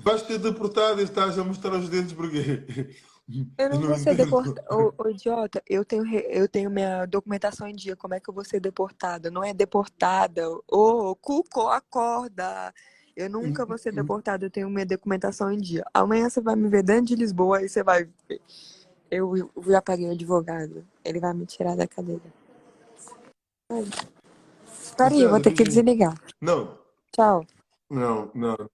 Vais ser deportado e estás a mostrar os dentes porque Eu não não vou ser entendo. deportada. Ô, idiota, eu tenho minha documentação em dia. Como é que eu vou ser deportada? Não é deportada. Ô, Cuco, acorda! Eu nunca vou ser deportada, eu tenho minha documentação em dia. Amanhã você vai me ver dentro de Lisboa e você vai ver. Eu já paguei o advogado. Ele vai me tirar da cadeira. Peraí, eu vou César, ter que beijinho. desligar. Não, Tchau. não, não.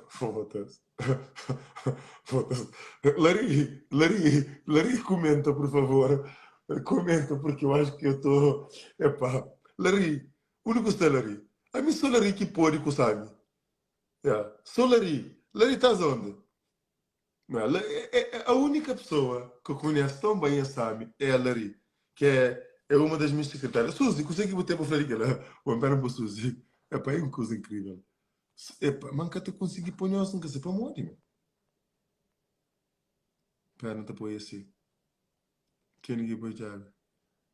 Foda-se. Foda-se. Lari, comenta, por favor. Comenta, porque eu acho que eu estou. Epá, Lari, o negócio da Lari. A mim sou Lari que pode com sabe. Yeah. Sou Lari. Lari, estás onde? Não, a única pessoa que eu conheço tão bem a Sami é a Lari, que é uma das minhas secretárias. Suzy, consegui botar para falar aquela. O para para Suzy. Epá, é uma coisa incrível. Epá, manca te consegui pôr nós nunca se para morrer. Pera, não te apoio assim. Que ninguém pode já.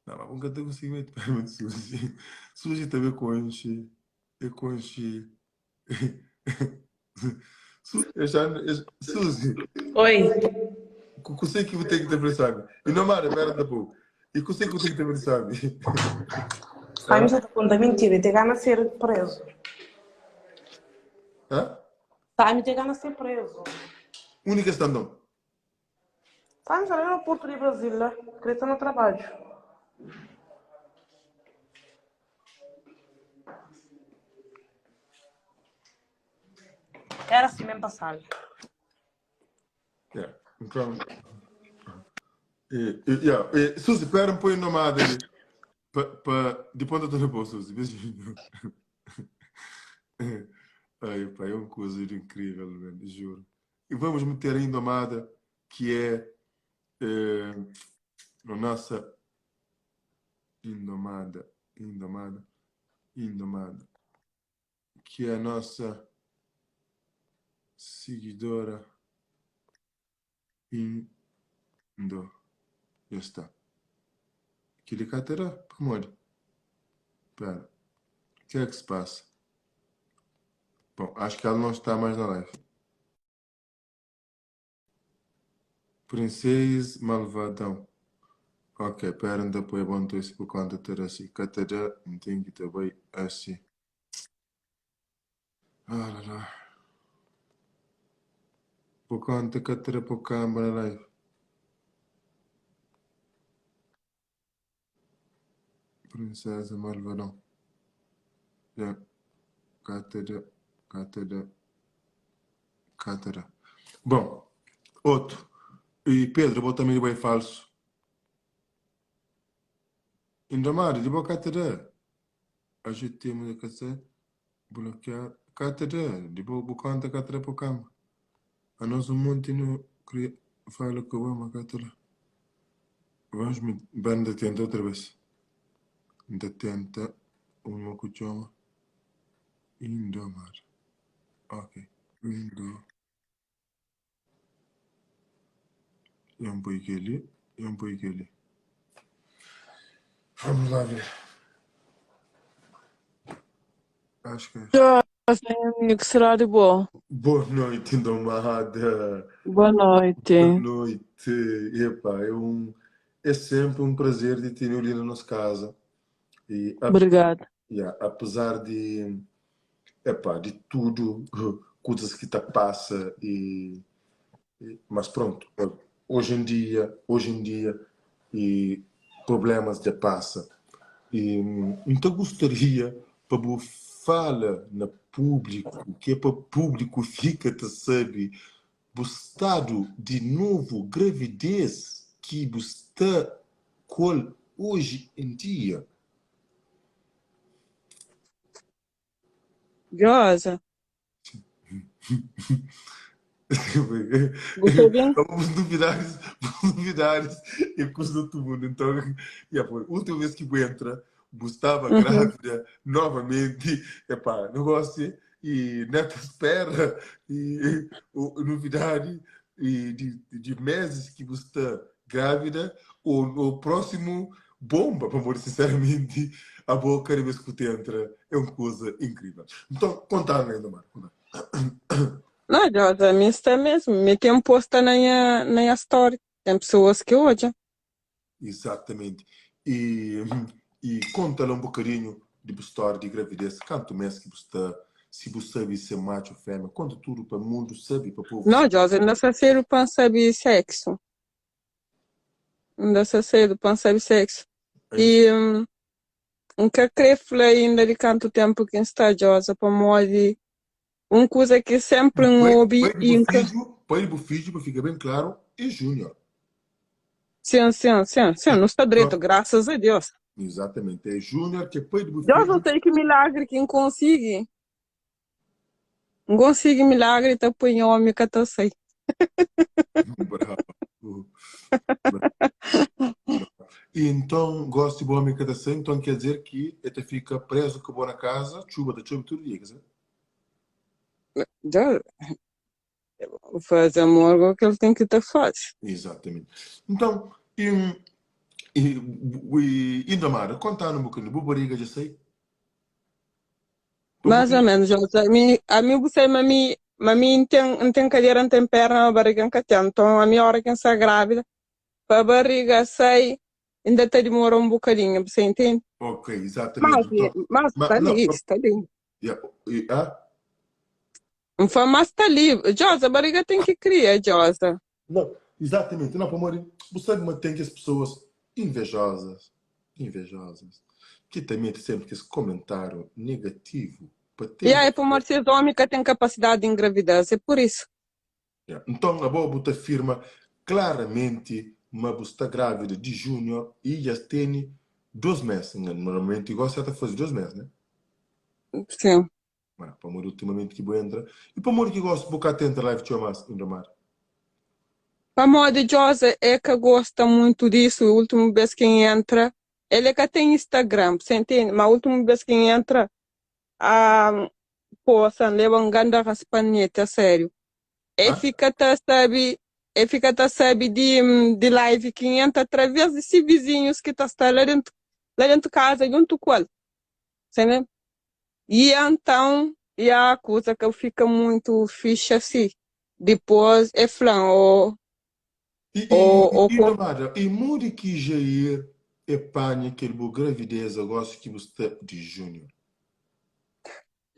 Não, mas nunca te consegui meter para muito Suzy. Suzy também conche. É conche. Suzy, Oi. consegui que vou ter que te ver, sabe? E não, Mara, pera, tá bom. E consegui que vou ter que te ver, sabe? Sai-me já da conta, mentira, tem gana de ser preso. Hã? Sai-me tem gana de ser preso. Única stand-up. Sai-me já no Porto de Brasília, queria estar no trabalho. Era assim mesmo passar. Yeah. Então, Suzy, pera, põe o nome dele. De ponta toda boa, Suzy. Beijinho. Ai, pai, é uma coisa incrível, velho, juro. E vamos meter a Indomada, que a nossa Indomada, que é a nossa seguidora Indo. Já está. Aquele catera, amor. Pera, o que é que se passa? Bom, acho que ela não está mais na live. Princesa Malvadão. Ok, pera, depois bom isso por conta ter assim. Catera, tem que também assim. Ah, lá, lá. Por conta catera por câmera live. Princesa Malvadão. Já. Catera. Bom, outro. E Pedro, vou também bem falso. Indomar, de boa catera. Ajeitemos a cassete. Bloquear. Catera. De boa conta catera por câmera. A nosso monte no fala que eu amo a catera. Vamos me banda tenta outra vez. Da tenta uma cuchoma. Indomar. Ok. Indo. E um pouquinho ali. E um pouquinho ali. Vamos lá ver. Acho que é. Que será de boa. Boa noite, Indomada. Boa noite. Boa noite. Epá, é sempre um prazer de ter ali na nossa casa. E, Obrigada. apesar de tudo, coisas que te passa mas pronto, hoje em dia e problemas de passa. E então gostaria para você falar no público, que é para o público fica te sabe, o estado de novo gravidez que você está com hoje em dia. Josa. Gostou bem? Vamos novidades e custa do mundo. Então, foi a última vez que eu entra, estava grávida novamente, negócio e neta espera e novidade de meses que você está grávida, o próximo bomba, para amor, sinceramente, a boa cada vez que te entra é uma coisa incrível. Então, conta-me ainda mais. Não, Josa, me está mesmo. Me tem posta na minha story. Tem pessoas que odiam. Exatamente. E conta-lhe um bocadinho de história de gravidez. Quanto mês que você, se você sabe ser macho ou fêmea, conta tudo para o mundo, sabe, para o povo. Não, Josa, ainda está cedo para saber sexo. Ainda está cedo para saber sexo. E nunca creio ainda de quanto tempo que está, Josa, para morrer. Uma coisa que sempre ouvi e nunca... Pai do filho, para ficar bem claro, é Júnior. Sim, não está direito, graças a Deus. Exatamente, é Júnior que é pai do Deus filho. não sei que milagre quem consegue. Não consegue milagre, tá põe homem que tá sei. Bravo. E então, gosto de boa amiga da sempre, então quer dizer que até fica preso com boa na casa, chuva da chuva todo dia, quer dizer? Deus, faz amor que ele tem que ter fácil. Exatamente. Então, ainda mais, contar um bocadinho, boa barriga, já sei. Mais ou menos, a mim você, mami tem cadeira, não tem perna, a barriga não tem. Então, a minha hora que está grávida, para a barriga sai, ainda te demora um bocadinho, você entende? Ok, exatamente. Mas está ali, está ali. Mas está ali. Josa, a barriga tem que criar, Josa. Não, exatamente. Não, amor, você mantém que as pessoas invejosas, que também tem sempre esse comentário negativo. E aí, por mais ser homem que tem capacidade de engravidar, é por isso. Então, a Bobo afirma claramente uma está grávida de Júnior e já tem 2 meses. Normalmente, igual certa faz 2 meses, né? Sim. Para amor, ultimamente que vou entrar. E para amor que gosta de bocar atento a live, ainda mais. A moda Josa é que gosta muito disso. O último vez que entra, ele é que tem Instagram, você entende? Mas o último vez que entra, a poça leva um grande raspanete, a sério. E fica sabe de live que entra através desses vizinhos que tá lá dentro de casa, junto com ele. Entende? E então, e a coisa que fica muito fixe assim. Depois é flan, E mude que Jair é pane que ele gravidez gosta que você de Júnior.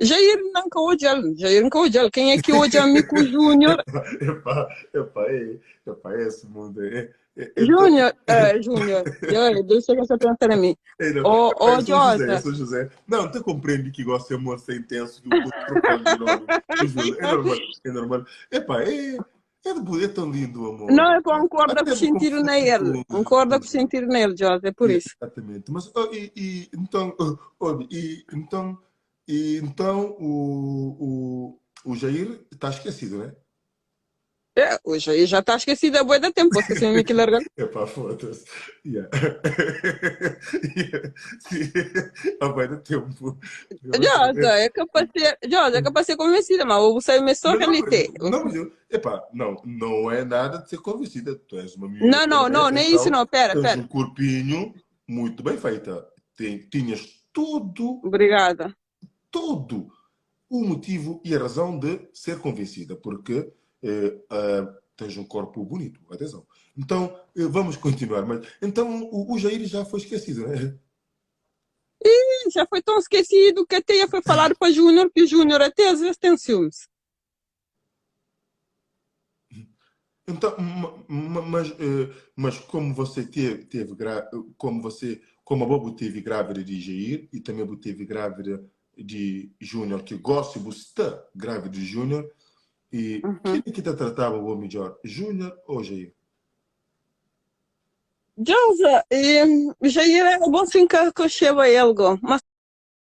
Jair nunca odia ele. Quem é que odia Mico Júnior? Epa, esse mundo Júnior, deixa que você pensar em mim. Ô, Josa. Sou José. Não, tu compreende que gosta de amor sem intenso que o trocando de nome. É normal. Epa, é tão lindo, amor. Não, eu concordo com o sentido nele. Concordo com o sentido nele, Josa, é por isso. Exatamente. Mas, então o Jair está esquecido, né? O Jair já está esquecido há muito tempo. Você esqueceu que largar. Epá, foda-se. Há muito tempo. Josa, é capaz de ser convencida, mas você me só realite. Não é nada de ser convencida. Tu és uma menina. Não, nem isso não. Pera. Tens um corpinho muito bem feita. Tinhas tudo. Obrigada. Todo o motivo e a razão de ser convencida, porque tens um corpo bonito, atenção. Então, vamos continuar. Mas, então, o Jair já foi esquecido, né? E já foi tão esquecido que até foi falar para Júnior que Júnior até às vezes tem ciúmes. Então, mas como você como a Bobo teve grávida de Jair e também a Bobo teve grávida de Júnior, que gosta de estar grávida de Júnior, e quem é que te tratava o melhor, Júnior ou Jair? Josa, Jair é bom assim que eu chego a ele, mas